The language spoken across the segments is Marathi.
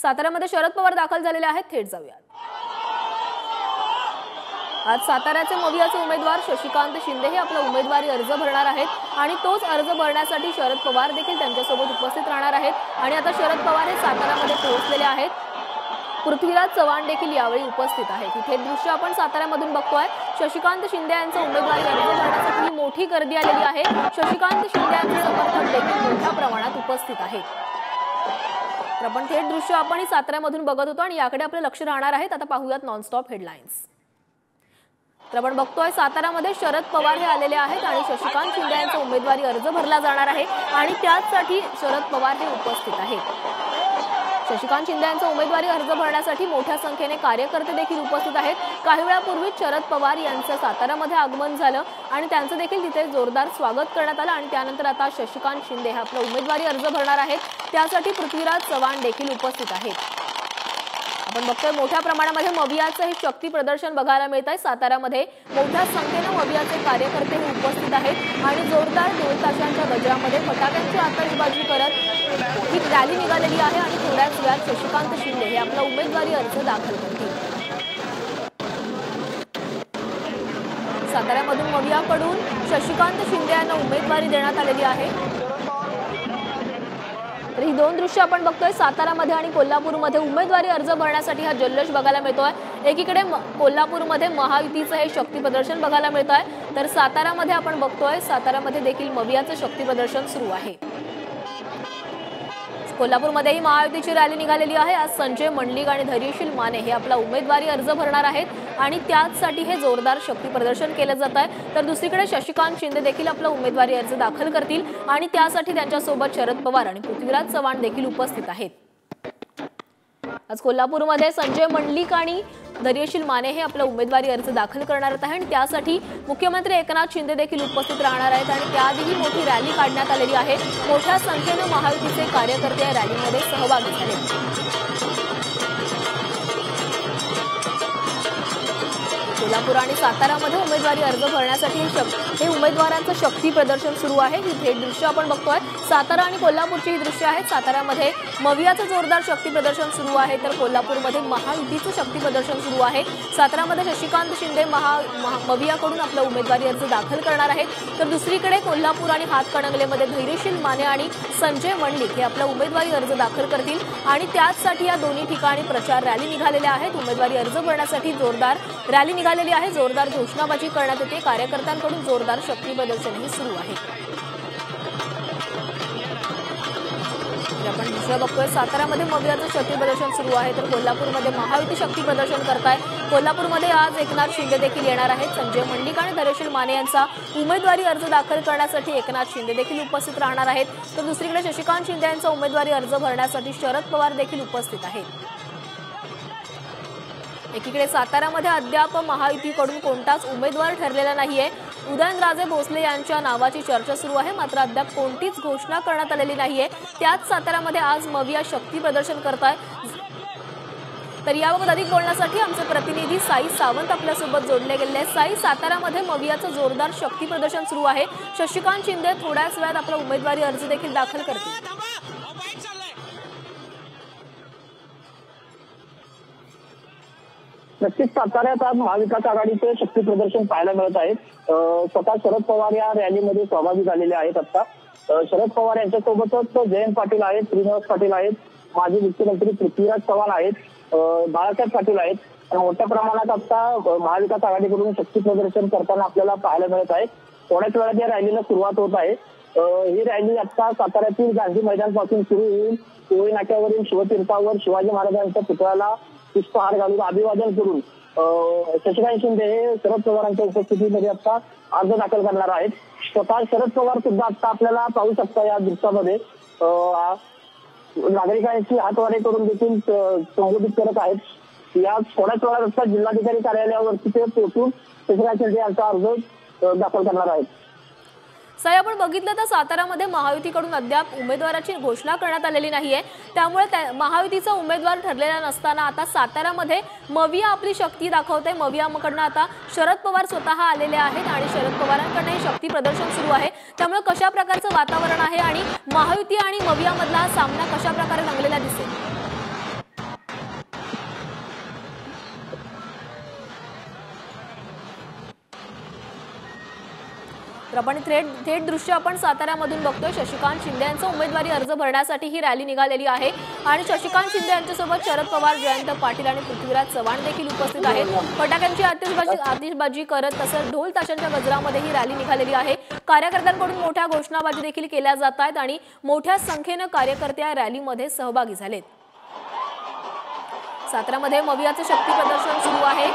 साताऱ्यामध्ये शरद पवार दाखल झालेले आहेत, थेट जाऊयात। आज साताऱ्याचे मवियाचे उमेदवार शशिकांत शिंदे हे आपला उमेदवारी अर्ज भरणार आहेत आणि तोच अर्ज भरण्यासाठी शरद पवार देखील त्यांच्यासोबत उपस्थित राहणार आहेत आणि आता शरद पवार हे साताऱ्यामध्ये पोहोचलेले आहेत। पृथ्वीराज चव्हाण देखील यावेळी उपस्थित आहेत। इथे दृश्य आपण साताऱ्यामधून बघतोय। शशिकांत शिंदे यांचा उमेदवारी अर्ज भरण्यासाठी मोठी गर्दी आलेली आहे। शशिकांत शिंदे यांचे समर्थक देखील मोठ्या प्रमाणात उपस्थित आहेत। तर आपण थेट दृश्य आपण साताऱ्यामधून बघत होतो आणि याकडे आपले लक्ष राहणार आहेत। आता पाहूयात नॉनस्टॉप हेडलाईन्स। तर आपण बघतोय साताऱ्यामध्ये शरद पवार हे आलेले आहेत आणि शशिकांत शिंदे यांचा उमेदवारी अर्ज भरला जाणार आहे आणि त्याचसाठी शरद पवार हे उपस्थित आहेत। शशिकांत शिंदे यांचा उमेदवारी अर्ज भरण्यासाठी मोठ्या संख्येने कार्यकर्ते देखील उपस्थित आहेत। काही वेळापूर्वी शरद पवार यांचं साताऱ्यामध्ये आगमन झालं आणि त्यांचं देखील तिथे जोरदार स्वागत करण्यात आलं आणि त्यानंतर आता शशिकांत शिंदे हे आपला उमेदवारी अर्ज भरणार आहेत। त्यासाठी पृथ्वीराज चव्हाण देखील उपस्थित आहेत। आपण बघतोय मोठ्या प्रमाणामध्ये मवियाचं हे शक्ती प्रदर्शन बघायला मिळत आहे। साताऱ्यामध्ये मोठ्या संख्येने मवियाचे कार्यकर्ते हे उपस्थित आहेत आणि जोरदार ढोल ताशांच्या गजरामध्ये फटाक्यांची आतषबाजी करत ही रॅली निघालेली आहे आणि थोड्याच वेळात शशिकांत शिंदे हे आपला उमेदवारी अर्ज दाखल करतील। साताऱ्यामधून मवियाकडून शशिकांत शिंदे यांना उमेदवारी देण्यात आलेली आहे। तर ही दोन दृश्य आपण बघतोय साताऱ्यामध्ये आणि कोल्हापूरमध्ये उमेदवारी अर्ज भरण्यासाठी हा जल्लोष बघायला मिळतोय। एकीकडे कोल्हापूरमध्ये महायुतीचं हे शक्ती प्रदर्शन बघायला मिळत आहे तर साताऱ्यामध्ये आपण बघतोय साताऱ्यामध्ये देखील मवियाचं शक्ती प्रदर्शन सुरू आहे। कोल्हापूरमध्येही महायुतीची रॅली निघालेली आहे। आज संजय मंडलिक आणि धैर्यशील माने हे आपला उमेदवारी अर्ज भरणार आहेत आणि त्याचसाठी हे जोरदार शक्ती प्रदर्शन केलं जात आहे। तर दुसरीकडे शशिकांत शिंदे देखील आपला उमेदवारी अर्ज दाखल करतील आणि त्यासाठी त्यांच्यासोबत शरद पवार आणि पृथ्वीराज चव्हाण देखील उपस्थित आहेत। आज कोल्हापूरमध्ये संजय मंडलिक आणि धैर्यशील माने हे आपला उमेदवारी अर्ज दाखल करणार आहेत आणि त्यासाठी मुख्यमंत्री एकनाथ शिंदे देखील उपस्थित राहणार आहेत आणि त्याआधीही मोठी रॅली काढण्यात आलेली आहे। मोठ्या संख्येने महायुतीचे कार्यकर्ते या रॅलीमध्ये सहभागी झाले। कोल्हापूर आणि साताऱ्यामध्ये उमेदवारी अर्ज भरण्यासाठी हे उमेदवारांचं शक्ती प्रदर्शन सुरू आहे। ही थेट दृश्य आपण बघतोय। सातारा आणि कोल्हापूरची ही दृश्य आहेत। साताऱ्यामध्ये मवियाचं जोरदार शक्ती प्रदर्शन सुरू आहे तर कोल्हापूरमध्ये महायुतीचं शक्ती प्रदर्शन सुरू आहे। साताऱ्यामध्ये शशिकांत शिंदे मवियाकडून आपला उमेदवारी अर्ज दाखल करणार आहेत तर दुसरीकडे कोल्हापूर आणि हातकणंगलेमध्ये धैर्यशील माने आणि संजय मंडलिक हे आपला उमेदवारी अर्ज दाखल करतील आणि त्याचसाठी या दोन्ही ठिकाणी प्रचार रॅली निघालेल्या आहेत। उमेदवारी अर्ज भरण्यासाठी जोरदार रॅली निघालेली आहे। जोरदार घोषणाबाजी करण्यात येते। कार्यकर्त्यांकडून जोरदार शक्ती प्रदर्शनही सुरू आहे। आपण दुसरं बघतोय साताऱ्यामध्ये मवियाचं शक्ती प्रदर्शन सुरू आहे तर कोल्हापूरमध्ये महायुती शक्ती प्रदर्शन करताय। कोल्हापूरमध्ये आज एकनाथ शिंदे देखील येणार आहेत। संजय मंडलिक आणि धैर्यशील माने यांचा उमेदवारी अर्ज दाखल करण्यासाठी एकनाथ शिंदे देखील उपस्थित राहणार आहेत तर दुसरीकडे शशिकांत शिंदे यांचा उमेदवारी अर्ज भरण्यासाठी शरद पवार देखील उपस्थित आहेत। एकीकडे साताऱ्यामध्ये अद्याप महायुतीकडून कोणताच उमेदवार ठरलेला नाहीये। उदयनराजे भोसले यांच्या नावाची चर्चा सुरू आहे मात्र अद्याप कोणतीच घोषणा करण्यात आलेली नाहीये। त्याच साताऱ्यामध्ये आज मविया शक्ती प्रदर्शन करताय। तर याबाबत अधिक बोलण्यासाठी आमचे प्रतिनिधी साई सावंत आपल्यासोबत जोडले गेले आहेत। साई, साताऱ्यामध्ये मवियाचं जोरदार शक्ती प्रदर्शन सुरू आहे। शशिकांत शिंदे थोड्याच वेळात आपला उमेदवारी अर्ज देखील दाखल करतील। नक्कीच साताऱ्यात आज महाविकास आघाडीचे शक्ती प्रदर्शन पाहायला मिळत आहे। स्वतः शरद पवार या रॅलीमध्ये सहभागी झालेले आहेत। आता शरद पवार यांच्यासोबतच जयंत पाटील आहेत, श्रीनिवास पाटील आहेत, माजी मुख्यमंत्री पृथ्वीराज चव्हाण आहेत, बाळासाहेब पाटील आहेत। मोठ्या प्रमाणात आता महाविकास आघाडीकडून शक्ती प्रदर्शन करताना आपल्याला पाहायला मिळत आहे। थोड्याच वेळात या रॅलीला सुरुवात होत आहे। ही रॅली आता साताऱ्यातील गांधी मैदान पासून सुरू होऊन कोळी नाक्यावरील शिवतीर्थावर शिवाजी महाराजांच्या पुतळ्याला पुष्पहार घालून अभिवादन करून शशिकांत शिंदे हे शरद पवारांच्या उपस्थितीमध्ये आता अर्ज दाखल करणार आहेत। स्वतः शरद पवार सुद्धा आता आपल्याला पाहू शकता या दृश्यामध्ये नागरिकांची हातवारे करून देखील संबोधित करत आहेत। या थोड्याच वेळात आता जिल्हाधिकारी कार्यालयावरती ते पोहोचून शशिकांत शिंदे यांचा अर्ज दाखल करणार आहेत। साई, आपण बघितलं तर साताऱ्यामध्ये महायुतीकडून अद्याप उमेदवाराची घोषणा करण्यात आलेली नाहीये। त्यामुळे महायुतीचा उमेदवार ठरलेला नसताना आता साताऱ्यामध्ये मविया आपली शक्ती दाखवते। मवियाकडनं आता शरद पवार स्वतः आलेले आहेत आणि शरद पवारांकडे शक्ती प्रदर्शन सुरू आहे। त्यामुळे कशा प्रकारचं वातावरण आहे आणि महायुती आणि मवियामधला सामना कशा प्रकारे रंगलेला दिसेल? तर आपण थेट दृश्य आपण साताऱ्यामधून बघतोय। शशिकांत शिंदे यांचा उमेदवारी अर्ज भरण्यासाठी ही रॅली निघालेली आहे आणि शशिकांत शिंदे यांच्यासोबत शरद पवार, जयंत पाटील आणि पृथ्वीराज चव्हाण देखील उपस्थित आहेत। फटाक्यांची आतिषबाजी करत तसंच ढोल ताशांच्या गजरामध्ये ही रॅली निघालेली आहे। कार्यकर्त्यांकडून मोठ्या घोषणाबाजी देखील केल्या जात आहेत आणि मोठ्या संख्येने कार्यकर्ते या रॅलीमध्ये सहभागी झालेत। साताऱ्यामध्ये मवियाचे शक्ती प्रदर्शन सुरू आहे।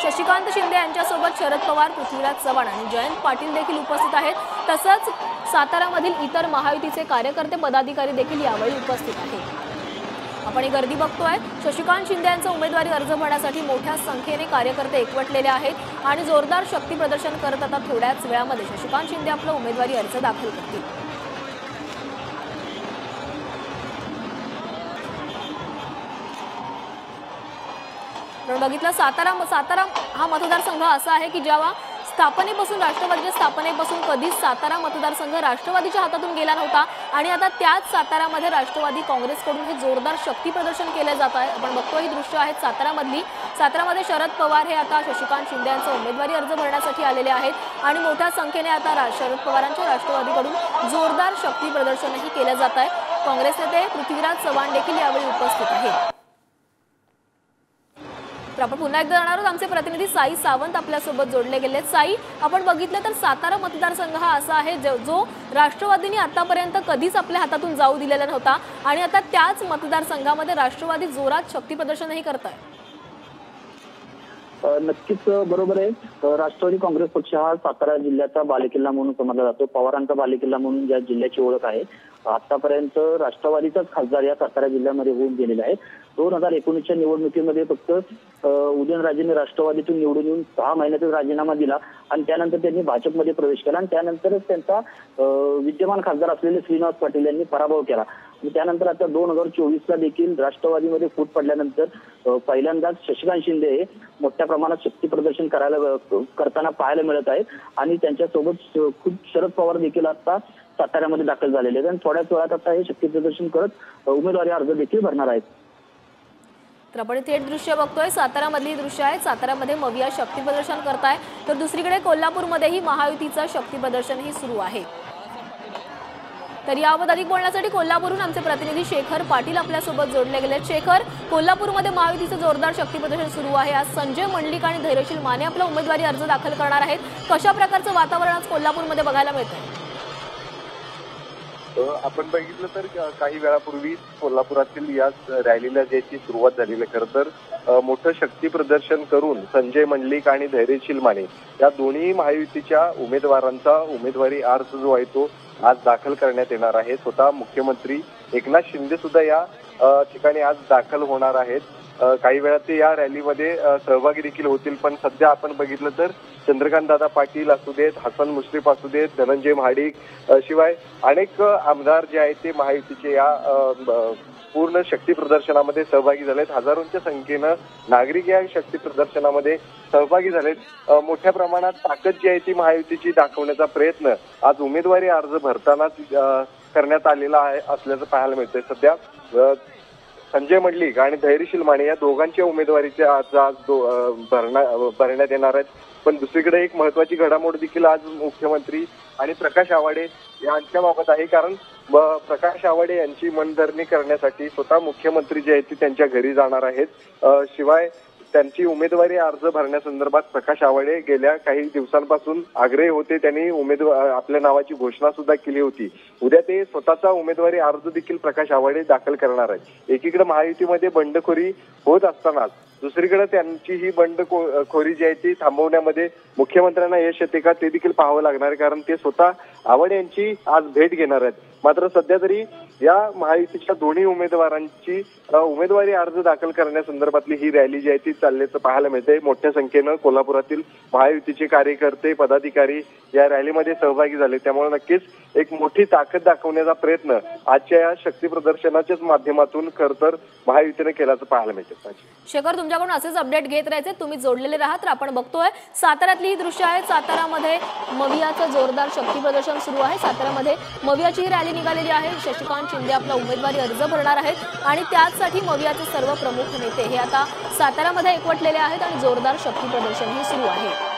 शशिकांत शिंदे यांच्यासोबत शरद पवार, पृथ्वीराज चव्हाण आणि जयंत पाटील देखील उपस्थित आहेत। तसंच साताऱ्यामधील इतर महायुतीचे कार्यकर्ते, पदाधिकारी देखील यावेळी उपस्थित आहेत। आपण ही गर्दी बघतोय। शशिकांत शिंदे यांचा उमेदवारी अर्ज भरण्यासाठी मोठ्या संख्येने कार्यकर्ते एकवटलेले आहेत आणि जोरदार शक्ती प्रदर्शन करत आता थोड्याच वेळामध्ये शशिकांत शिंदे आपला उमेदवारी अर्ज दाखल करतील। बघितलं सातारा हा मतदारसंघ असा आहे की जेव्हा स्थापनेपासून राष्ट्रवादीच्या स्थापनेपासून कधीच सातारा मतदारसंघ राष्ट्रवादीच्या हातातून गेला नव्हता आणि आता त्याच सातारामध्ये राष्ट्रवादी काँग्रेसकडून हे जोरदार शक्ती प्रदर्शन केले जात आहे। आपण बघतोय ही दृश्य आहेत सातारामध्ये शरद पवार हे आता शशिकांत शिंदे यांचा उमेदवारी अर्ज भरण्यासाठी आलेले आहेत आणि मोठ्या संख्येने आता शरद पवारांच्या राष्ट्रवादीकडून जोरदार शक्ती प्रदर्शनही केले जात आहे। काँग्रेस नेते पृथ्वीराज चव्हाण देखील यावेळी उपस्थित आहेत। तर आपण पुन्हा एकदा जाणार आहोत। आमचे प्रतिनिधी साई सावंत आपल्यासोबत जोडले गेले। साई, आपण बघितलं तर सातारा मतदारसंघ हा असा आहे जो राष्ट्रवादीने आतापर्यंत कधीच आपल्या हातातून जाऊ दिलेला नव्हता आणि आता त्याच मतदारसंघामध्ये राष्ट्रवादी जोरात शक्ती प्रदर्शनही करत आहे। नक्कीच बरोबर आहे। राष्ट्रवादी काँग्रेस पक्ष हा सातारा जिल्ह्याचा बालेकिल्ला म्हणून समजला जातो। पवारांचा बालेकिल्ला म्हणून या जिल्ह्याची ओळख आहे। आतापर्यंत राष्ट्रवादीचाच खासदार या सातारा जिल्ह्यामध्ये होऊन गेलेला आहे। 2019च्या निवडणुकीमध्ये फक्त उदयनराजेंनी राष्ट्रवादीतून निवडून येऊन 6 महिन्यातच राजीनामा दिला आणि त्यानंतर त्यांनी भाजपमध्ये प्रवेश केला आणि त्यानंतरच त्यांचा विद्यमान खासदार असलेले श्रीनिवास पाटील यांनी पराभव केला आणि त्यानंतर आता 2024ला देखील राष्ट्रवादीमध्ये फूट पडल्यानंतर पहिल्यांदाच शशिकांत शिंदे हे मोठ्या प्रमाणात शक्ती प्रदर्शन करताना पाहायला मिळत आहेत आणि त्यांच्यासोबत खूप शरद पवार देखील आता साताऱ्यामध्ये दाखल झालेले आहेत आणि थोड्याच वेळात आता हे शक्ती प्रदर्शन करत उमेदवारी अर्ज देखील भरणार आहेत। तर आपण थेट दृश्य बघतोय सातारामधली दृश्य आहे। सातारामध्ये मविया शक्ती प्रदर्शन करताय तर दुसरीकडे कोल्हापूरमध्येही महायुतीचं शक्ती प्रदर्शनही सुरू आहे। तर याबाबत अधिक बोलण्यासाठी कोल्हापूरहून आमचे प्रतिनिधी शेखर पाटील आपल्यासोबत जोडले गेले। शेखर, कोल्हापूरमध्ये महायुतीचं जोरदार शक्ती प्रदर्शन सुरू आहे। आज संजय मंडलिक आणि धैर्यशील माने आपला उमेदवारी अर्ज दाखल करणार आहेत। कशा प्रकारचं वातावरण आज कोल्हापूरमध्ये बघायला मिळतंय? आपण बघितलं तर काही वेळापूर्वी कोल्हापुरातील या रॅलीला ज्याची सुरुवात झालेली आहे। खरं तर मोठं शक्ती प्रदर्शन करून संजय मंडलिक आणि धैर्यशील माने या दोन्ही महायुतीच्या उमेदवारांचा उमेदवारी अर्ज जो आहे तो आज दाखल करण्यात येणार आहे। स्वतः मुख्यमंत्री एकनाथ शिंदे सुद्धा या ठिकाणी आज दाखल होणार आहेत। काही वेळात ते या रॅलीमध्ये सहभागी देखील होतील, पण सध्या आपण बघितलं तर चंद्रकांत दादा पाटील असू देत, हसन मुश्रीफ असू देत, धनंजय महाडिक शिवाय अनेक आमदार जे आहेत ते महायुतीचे या पूर्ण शक्ती प्रदर्शनामध्ये सहभागी झालेत। हजारोंच्या संख्येनं नागरिक या शक्ती प्रदर्शनामध्ये सहभागी झालेत। मोठ्या प्रमाणात ताकद जी आहे ती महायुतीची दाखवण्याचा प्रयत्न आज उमेदवारी अर्ज भरतानाच करण्यात आलेला आहे असल्याचं पाहायला मिळतंय। सध्या संजय मंडलिक आणि धैर्यशील माने या दोघांच्या उमेदवारीचे आज भरण्यात येणार आहेत। पण दुसरीकडे एक महत्वाची घडामोड देखील आज मुख्यमंत्री आणि प्रकाश आवाडे यांच्या बाबत आहे, कारण प्रकाश आवाडे यांची मनधरणी करण्यासाठी स्वतः मुख्यमंत्री जे आहेत ते त्यांच्या घरी जाणार आहेत। शिवाय त्यांची उमेदवारी अर्ज भरण्यासंदर्भात प्रकाश आवाडे गेल्या काही दिवसांपासून आग्रही होते। त्यांनी आपल्या नावाची घोषणा सुद्धा केली होती। उद्या ते स्वतःचा उमेदवारी अर्ज देखील प्रकाश आवाडे दाखल करणार आहेत। एकीकडे महायुतीमध्ये बंडखोरी होत असतानाच दुसरीकडे त्यांची ही बंडखोरी जी आहे ती थांबवण्यामध्ये मुख्यमंत्र्यांना यश येते का ते देखील पाहावं लागणार आहे, कारण ते स्वतः आवाडे यांची आज भेट घेणार आहेत। मात्र सध्या तरी या महायुतीच्या दोन्ही उमेदवारांची उमेदवारी अर्ज दाखल करण्यासंदर्भातली ही रॅली जी आहे ती चालल्याचं पाहायला मिळते। मोठ्या संख्येनं कोल्हापुरातील महायुतीचे कार्यकर्ते, पदाधिकारी या रॅलीमध्ये सहभागी झाले, त्यामुळे नक्कीच एक मोठी ताकद दाखवण्याचा प्रयत्न आजच्या या शक्ती प्रदर्शनाच्याच माध्यमातून खरं तर महायुतीने केल्याचं पाहायला मिळतं. शेखर, तुमच्याकडून असेच अपडेट घेत राहायचे, तुम्ही जोडलेले राहा. तर आपण बघतोय साताऱ्यातली ही दृश्य आहेत. सातारामध्ये मवियाचं जोरदार शक्ती प्रदर्शन सुरू आहे. साताऱ्यामध्ये मवियाची ही रॅली निघालेली आहे. शशिकांत शिंदे आपला उमेदवारी अर्ज भरणार आहेत आणि त्याचसाठी मवियाचे सर्व प्रमुख नेते हे आता साताऱ्यामध्ये एकवटलेले आहेत आणि जोरदार शक्ती प्रदर्शन ही सुरू आहे.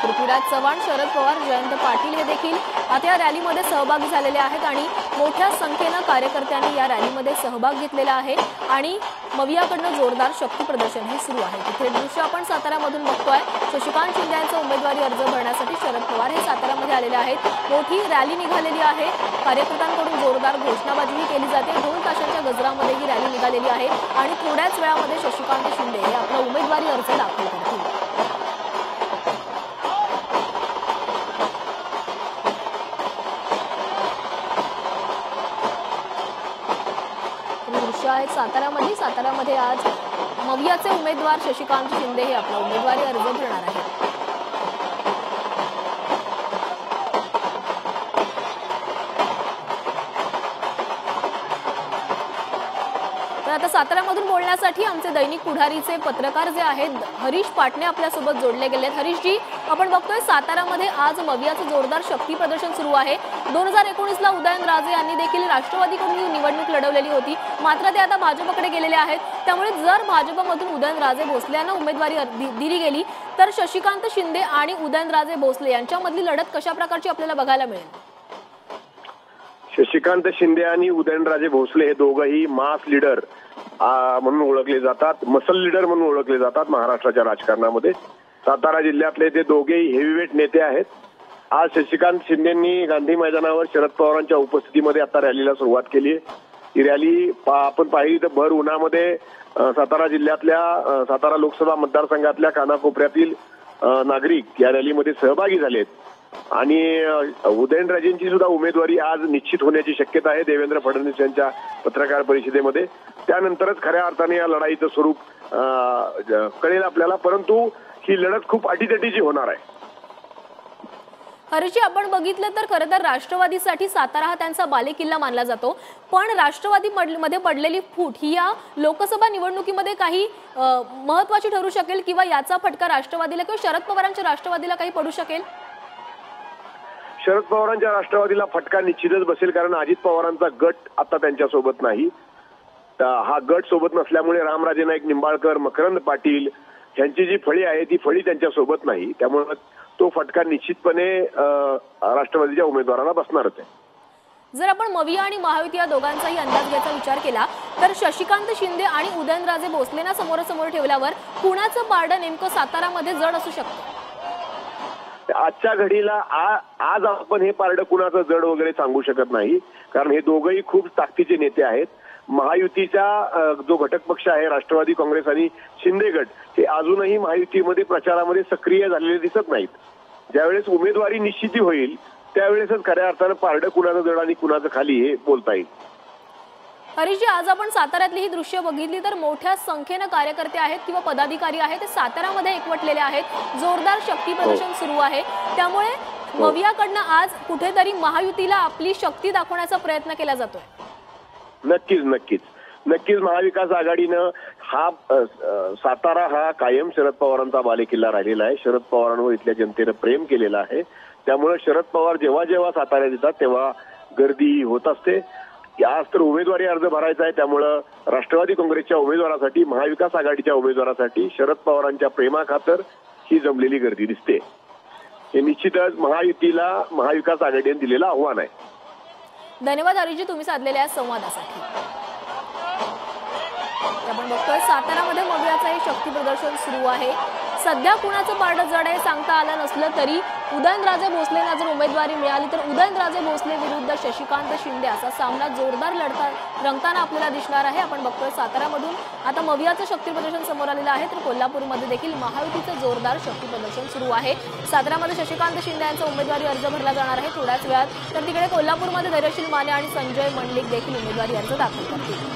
पृथ्वीराज चव्हाण, शरद पवार, जयंत पाटील हे देखील आता या रॅलीमध्ये सहभागी झालेले आहेत आणि मोठ्या संख्येनं कार्यकर्त्यांनी या रॅलीमध्ये सहभाग घेतलेला आहे आणि मवियाकडनं जोरदार शक्ती प्रदर्शन हे सुरू आहे. तिथे दृश्य आपण साताऱ्यामधून बघतोय. शशिकांत शिंदे यांचा उमेदवारी अर्ज भरण्यासाठी शरद पवार हे साताऱ्यामध्ये आलेले आहेत. मोठी रॅली निघालेली आहे. कार्यकर्त्यांकडून जोरदार घोषणाबाजीही केली जाते. ढोल ताशांच्या गजरामध्ये ही रॅली निघालेली आहे आणि थोड्याच वेळामध्ये शशिकांत शिंदे हे आपला उमेदवारी अर्ज दाखल करतील. आहेत साताऱ्यामध्ये आज मवियाचे उमेदवार शशिकांत शिंदे हे आपला उमेदवारी अर्ज भरणार आहेत. आता साताऱ्यामधून बोलण्यासाठी आमचे दैनिक पुढारीचे पत्रकार जे आहेत हरीश पाटणे आपल्यासोबत जोडले गेले आहेत. हरीशजी, आपण बघतोय साताऱ्यामध्ये आज मवियाचं जोरदार शक्ती प्रदर्शन सुरू आहे. 2019ला उदयनराजे यांनी देखील राष्ट्रवादीकडून निवडणूक लढवलेली होती, मात्र ते आता भाजपकडे गेलेले आहेत. त्यामुळे जर भाजपमधून उदयनराजे भोसले यांना उमेदवारी दिली गेली तर शशिकांत शिंदे आणि उदयनराजे भोसले यांच्यामधली लढत कशा प्रकारची आपल्याला बघायला मिळेल? शशिकांत शिंदे आणि उदयनराजे भोसले हे दोघंही मास लीडर म्हणून ओळखले जातात, मसल लीडर म्हणून ओळखले जातात महाराष्ट्राच्या राजकारणामध्ये. सातारा जिल्ह्यातले ते दोघेही हेवीवेट नेते आहेत. आज शशिकांत शिंदेंनी गांधी मैदानावर शरद पवारांच्या उपस्थितीमध्ये आता रॅलीला सुरुवात केली आहे. ही रॅली आपण पाहिली तर भर उन्हामध्ये सातारा जिल्ह्यातल्या सातारा लोकसभा मतदारसंघातल्या कानाकोपऱ्यातील नागरिक या रॅलीमध्ये सहभागी झालेत आणि उदयनराजेंची सुद्धा उमेदवारी आज निश्चित होण्याची शक्यता आहे देवेंद्र फडणवीस यांच्या पत्रकार परिषदेमध्ये. त्यानंतरच खऱ्या अर्थाने या लढाईचं स्वरूप कळेल आपल्याला, परंतु ही लढत खूप अटीतटीची होणार आहे. हरीशजी, आपण बघितलं तर खरं तर राष्ट्रवादीसाठी सातारा हा त्यांचा बालेकिल्ला मानला जातो, पण राष्ट्रवादी मध्ये पडलेली फूट ही या लोकसभा निवडणुकीमध्ये काही महत्वाची ठरू शकेल किंवा याचा फटका राष्ट्रवादीला किंवा शरद पवारांच्या राष्ट्रवादीला काही पडू शकेल? शरद पवारांच्या राष्ट्रवादीला फटका निश्चितच बसेल, कारण अजित पवारांचा गट आता त्यांच्यासोबत नाही. हा गट सोबत नसल्यामुळे रामराजे नाईक निंबाळकर, मकरंद पाटील यांची जी फळी आहे ती फळी त्यांच्यासोबत नाही. त्यामुळे तो फटका निश्चितपणे राष्ट्रवादीच्या उमेदवाराला बसणारच आहे. जर आपण मविया आणि महायुती या दोघांचाही अंदाज घ्यायचा विचार केला तर शशिकांत शिंदे आणि उदयनराजे भोसलेंना समोरासमोर ठेवल्यावर कुणाचं पारडं नेमकं सातारामध्ये जड असू शकतं? आजच्या घडीला आज आपण हे पारडं कुणाचं जड वगैरे सांगू शकत नाही, कारण हे दोघंही खूप ताकदीचे नेते आहेत. महायुतीचा जो घटक पक्ष आहे राष्ट्रवादी काँग्रेस आणि शिंदे गट हे अजूनही महायुतीमध्ये प्रचारामध्ये सक्रिय झालेले दिसत नाहीत. ज्यावेळेस उमेदवारी निश्चिती होईल त्यावेळेसच खऱ्या अर्थानं पारडं कुणाचं जड आणि कुणाचं खाली हे बोलता येईल. हरीशजी, आज आपण साताऱ्यातली ही दृश्य बघितली तर मोठ्या संख्येनं कार्यकर्ते आहेत किंवा पदाधिकारी आहेत ते साताऱ्यामध्ये एकवटलेले आहेत. जोरदार शक्ती प्रदर्शन सुरू आहे. त्यामुळे मवियाकडनं आज कुठेतरी महायुतीला आपली शक्ती दाखवण्याचा प्रयत्न केला जातोय. नक्कीच महाविकास आघाडीनं हा सातारा हा कायम शरद पवारांचा बालेकिल्ला राहिलेला आहे. शरद पवारांवर इथल्या जनतेनं प्रेम केलेलं आहे. त्यामुळे शरद पवार जेव्हा जेव्हा साताऱ्यात येतात तेव्हा गर्दी होत असते. आज तर उमेदवारी अर्ज भरायचा आहे, त्यामुळं राष्ट्रवादी काँग्रेसच्या उमेदवारासाठी, महाविकास आघाडीच्या उमेदवारासाठी शरद पवारांच्या प्रेमाखातर ही जमलेली गर्दी दिसते. हे निश्चितच महायुतीला महाविकास आघाडीने दिलेलं आव्हान आहे. धन्यवाद हरीशजी तुम्ही साधलेल्या संवादासाठी. आपण बघतोय सातारामध्ये मवियाचं हे शक्ती प्रदर्शन सुरू आहे. सध्या कुणाचं पारडं जड आहे सांगता आलं नसलं तरी उदयनराजे भोसलेंना जर उमेदवारी मिळाली तर उदयनराजे भोसले विरुद्ध शशिकांत शिंदे असा सामना जोरदार रंगताना आपल्याला दिसणार आहे. आपण बघतोय सातारामधून आता मवियाचं शक्ती प्रदर्शन समोर आलेलं आहे, तर कोल्हापूरमध्ये देखील महायुतीचं जोरदार शक्ती प्रदर्शन सुरू आहे. सातारामध्ये शशिकांत शिंदे यांचा उमेदवारी अर्ज भरला जाणार आहे थोड्याच वेळात, तर तिकडे कोल्हापूरमध्ये धैर्यशील माने आणि संजय मंडलिक देखील उमेदवारी अर्ज दाखल करतील.